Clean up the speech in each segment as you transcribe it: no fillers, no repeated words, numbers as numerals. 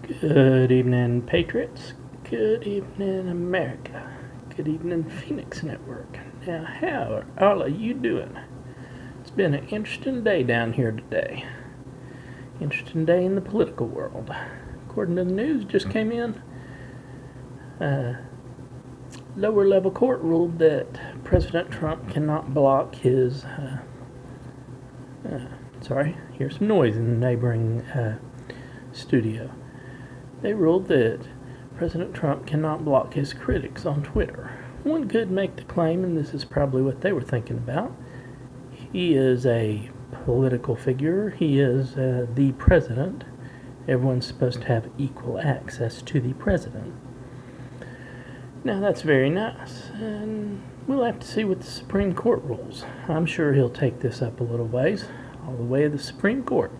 Good evening, Patriots. Good evening, America. Good evening, Phoenix Network. Now, how are all of you doing? It's been an interesting day down here today. Interesting day in the political world. According to the news just came in, lower level court ruled that President Trump cannot block his, here's some noise in the neighboring studio. They ruled that President Trump cannot block his critics on Twitter. One could make the claim, and this is probably what they were thinking about, he is a political figure, he is the president. Everyone's supposed to have equal access to the president. Now that's very nice, and we'll have to see what the Supreme Court rules. I'm sure he'll take this up a little ways, all the way to the Supreme Court.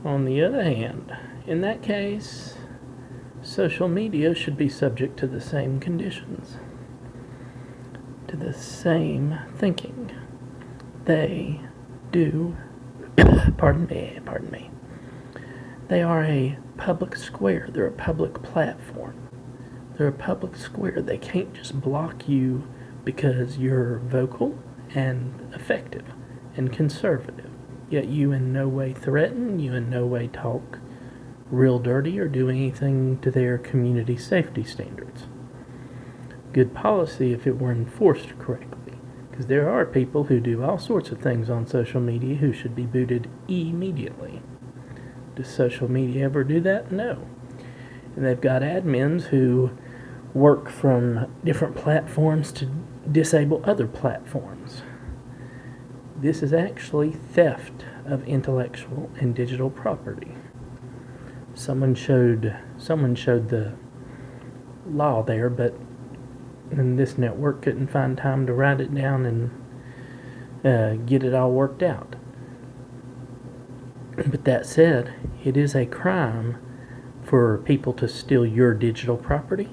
On the other hand, in that case, social media should be subject to the same conditions, to the same thinking. They do, pardon me, they are a public square, they're a public platform. They're a public square. They can't just block you because you're vocal and effective and conservative. Yet you in no way threaten, you in no way talk real dirty or do anything to their community safety standards. Good policy if it were enforced correctly, because there are people who do all sorts of things on social media who should be booted immediately. Does social media ever do that? No. And they've got admins who work from different platforms to disable other platforms. This is actually theft of intellectual and digital property. Someone showed the law there, but this network couldn't find time to write it down and get it all worked out. But that said, it is a crime for people to steal your digital property.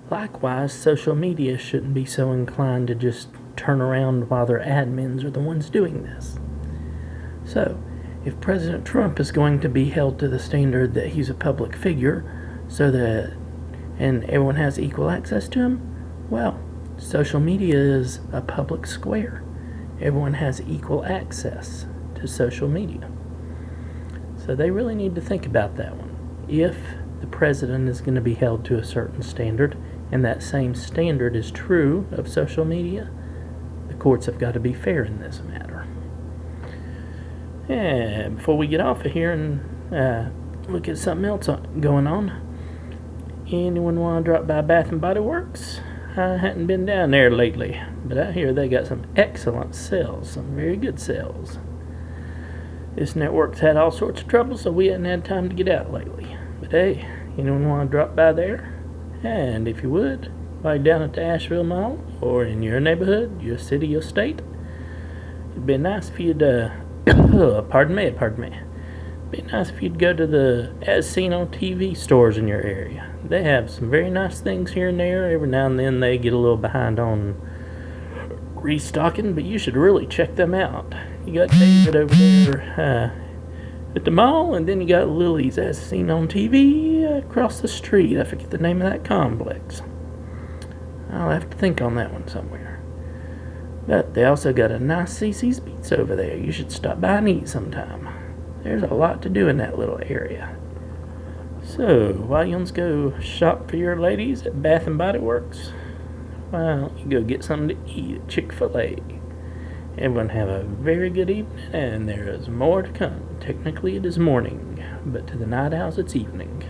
Likewise, social media shouldn't be so inclined to just turn around while their admins are the ones doing this. So, if President Trump is going to be held to the standard that he's a public figure, and everyone has equal access to him, well, social media is a public square. Everyone has equal access to social media. So they really need to think about that one. If the president is going to be held to a certain standard, and that same standard is true of social media, the courts have got to be fair in this matter. And before we get off of here and look at something else going on, anyone want to drop by Bath & Body Works? I hadn't been down there lately, but I hear they got some excellent sales, some very good sales. This network's had all sorts of trouble, so we hadn't had time to get out lately. But hey, anyone want to drop by there? And if you would, like down at the Asheville Mall, or in your neighborhood, your city, your state, it'd be nice if you'd, pardon me. It'd be nice if you'd go to the As Seen on TV stores in your area. They have some very nice things here and there. Every now and then they get a little behind on restocking, but you should really check them out. You got David over there at the mall, and then you got Lily's As Seen on TV across the street. I forget the name of that complex. I'll have to think on that one somewhere. But they also got a nice CC's Beats over there. You should stop by and eat sometime. There's a lot to do in that little area. So, why you want to go shop for your ladies at Bath & Body Works? Well, you go get something to eat at Chick-fil-A. Everyone have a very good evening, and there is more to come. Technically it is morning, but to the night owls it's evening.